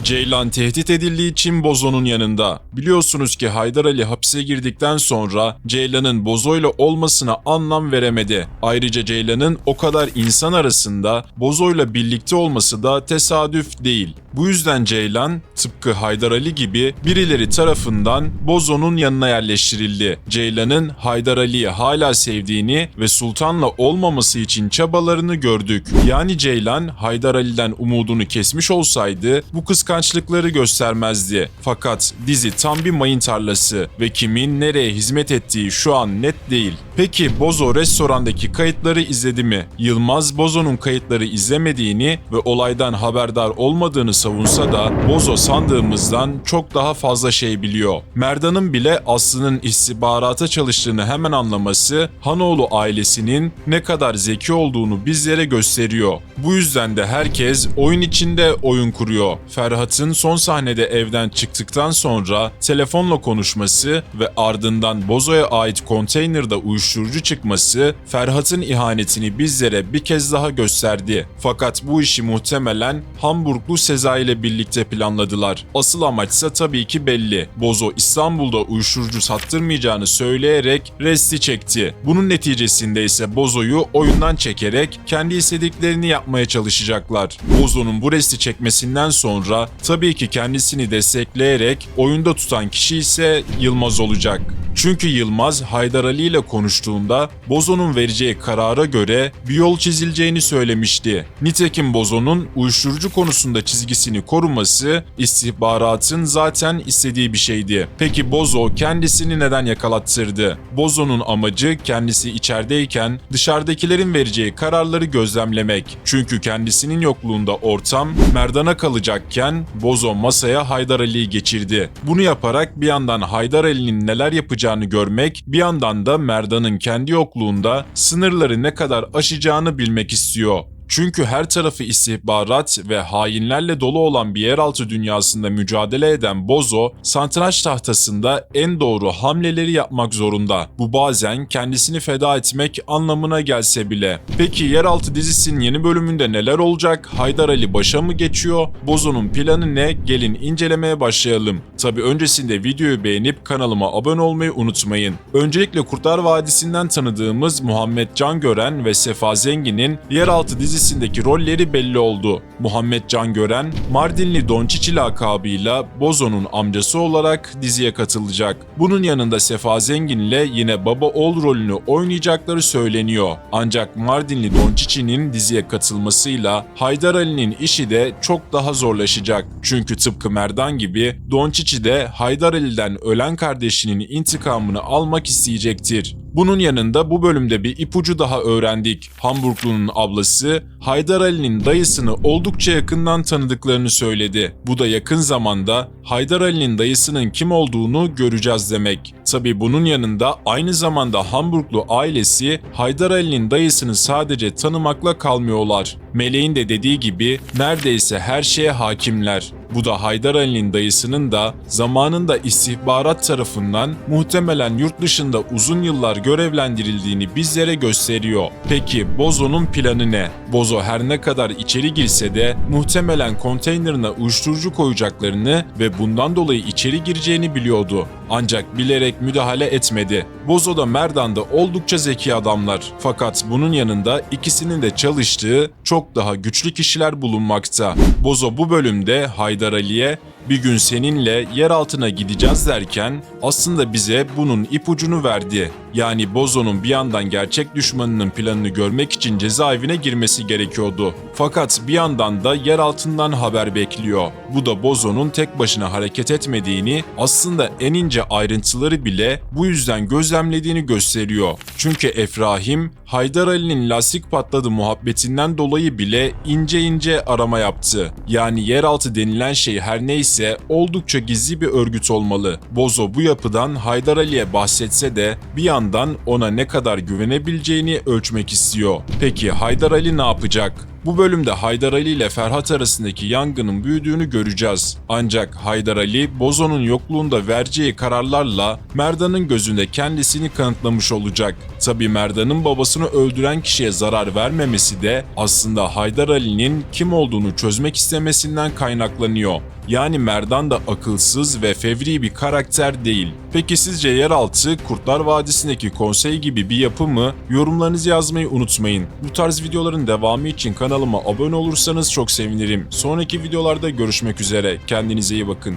Ceylan tehdit edildiği için Bozo'nun yanında. Biliyorsunuz ki Haydar Ali hapse girdikten sonra Ceylan'ın Bozo'yla olmasına anlam veremedi. Ayrıca Ceylan'ın o kadar insan arasında Bozo'yla birlikte olması da tesadüf değil. Bu yüzden Ceylan tıpkı Haydar Ali gibi birileri tarafından Bozo'nun yanına yerleştirildi. Ceylan'ın Haydar Ali'yi hala sevdiğini ve sultanla olmaması için çabalarını gördük. Yani Ceylan Haydar Ali'den umudunu kesmiş olsaydı bu kıskançlıkları göstermezdi. Fakat dizi tam bir mayın tarlası ve kimin nereye hizmet ettiği şu an net değil. Peki Bozo restorandaki kayıtları izledi mi? Yılmaz Bozo'nun kayıtları izlemediğini ve olaydan haberdar olmadığını savunsa da Bozo sandığımızdan çok daha fazla şey biliyor. Merdan'ın bile Aslı'nın istihbarata çalıştığını hemen anlaması Hanoğlu ailesinin ne kadar zeki olduğunu bizlere gösteriyor. Bu yüzden de herkes oyun içinde oyun kuruyor. Ferhat'ın son sahnede evden çıktıktan sonra telefonla konuşması ve ardından Bozo'ya ait konteynerde uyuşturucu çıkması Ferhat'ın ihanetini bizlere bir kez daha gösterdi. Fakat bu işi muhtemelen Hamburglu Sezai ile birlikte planladılar. Asıl amaçsa tabii ki belli. Bozo İstanbul'da uyuşturucu sattırmayacağını söyleyerek resti çekti. Bunun neticesinde ise Bozo'yu oyundan çekerek kendi istediklerini yapmaya çalışacaklar. Bozo'nun bu resti çekmesinden sonra tabii ki kendisini destekleyerek oyunda tutan kişi ise Yılmaz olacak. Çünkü Yılmaz Haydar Ali ile konuştuğunda Bozo'nun vereceği karara göre bir yol çizileceğini söylemişti. Nitekim Bozo'nun uyuşturucu konusunda çizgisini koruması istihbaratın zaten istediği bir şeydi. Peki Bozo kendisini neden yakalattırdı? Bozo'nun amacı kendisi içerideyken dışarıdakilerin vereceği kararları gözlemlemek. Çünkü kendisinin yokluğunda ortam Merdan'a kalacakken Bozo masaya Haydar Ali'yi geçirdi. Bunu yaparak bir yandan Haydar Ali'nin neler yapacağını görmek, bir yandan da Merdan'ın kendi yokluğunda sınırları ne kadar aşacağını bilmek istiyor. Çünkü her tarafı istihbarat ve hainlerle dolu olan bir yeraltı dünyasında mücadele eden Bozo, satranç tahtasında en doğru hamleleri yapmak zorunda. Bu bazen kendisini feda etmek anlamına gelse bile. Peki Yeraltı dizisinin yeni bölümünde neler olacak? Haydar Ali başa mı geçiyor? Bozo'nun planı ne? Gelin incelemeye başlayalım. Tabi öncesinde videoyu beğenip kanalıma abone olmayı unutmayın. Öncelikle Kurtlar Vadisi'nden tanıdığımız Muhammed Cangören ve Sefa Zengin'in Yeraltı dizisindeki rolleri belli oldu. Muhammed Cangören, Mardinli Donçiçi lakabıyla Bozo'nun amcası olarak diziye katılacak. Bunun yanında Sefa Zengin ile yine baba oğul rolünü oynayacakları söyleniyor. Ancak Mardinli Donçiçi'nin diziye katılmasıyla Haydar Ali'nin işi de çok daha zorlaşacak. Çünkü tıpkı Merdan gibi Donçiçi de Haydar Ali'den ölen kardeşinin intikamını almak isteyecektir. Bunun yanında bu bölümde bir ipucu daha öğrendik. Hamburglu'nun ablası Haydar Ali'nin dayısını oldukça yakından tanıdıklarını söyledi. Bu da yakın zamanda Haydar Ali'nin dayısının kim olduğunu göreceğiz demek. Tabi bunun yanında aynı zamanda Hamburglu ailesi Haydar Ali'nin dayısını sadece tanımakla kalmıyorlar. Meleğin de dediği gibi neredeyse her şeye hakimler. Bu da Haydar Ali'nin dayısının da zamanında istihbarat tarafından muhtemelen yurt dışında uzun yıllar görevlendirildiğini bizlere gösteriyor. Peki Bozo'nun planı ne? Bozo her ne kadar içeri girse de muhtemelen konteynerine uyuşturucu koyacaklarını ve bundan dolayı içeri gireceğini biliyordu. Ancak bilerek müdahale etmedi. Bozo da Merdan da oldukça zeki adamlar. Fakat bunun yanında ikisinin de çalıştığı çok daha güçlü kişiler bulunmakta. Bozo bu bölümde Haydar Ali'ye bir gün seninle yer altına gideceğiz derken aslında bize bunun ipucunu verdi. Yani Bozo'nun bir yandan gerçek düşmanının planını görmek için cezaevine girmesi gerekiyordu. Fakat bir yandan da yer altından haber bekliyor. Bu da Bozo'nun tek başına hareket etmediğini, aslında en ince ayrıntıları bile bu yüzden gözlemlediğini gösteriyor. Çünkü Efrahim, Haydar Ali'nin lastik patladı muhabbetinden dolayı bile ince arama yaptı. Yani yeraltı denilen şey her neyse oldukça gizli bir örgüt olmalı. Bozo bu yapıdan Haydar Ali'ye bahsetse de bir yandan ona ne kadar güvenebileceğini ölçmek istiyor. Peki Haydar Ali ne yapacak? Bu bölümde Haydar Ali ile Ferhat arasındaki yangının büyüdüğünü göreceğiz. Ancak Haydar Ali, Bozo'nun yokluğunda vereceği kararlarla Merdan'ın gözünde kendisini kanıtlamış olacak. Tabi Merdan'ın babasını öldüren kişiye zarar vermemesi de aslında Haydar Ali'nin kim olduğunu çözmek istemesinden kaynaklanıyor. Yani Merdan da akılsız ve fevri bir karakter değil. Peki sizce Yeraltı, Kurtlar Vadisi'ndeki konsey gibi bir yapı mı? Yorumlarınızı yazmayı unutmayın. Bu tarz videoların devamı için kanalıma abone olursanız çok sevinirim. Sonraki videolarda görüşmek üzere. Kendinize iyi bakın.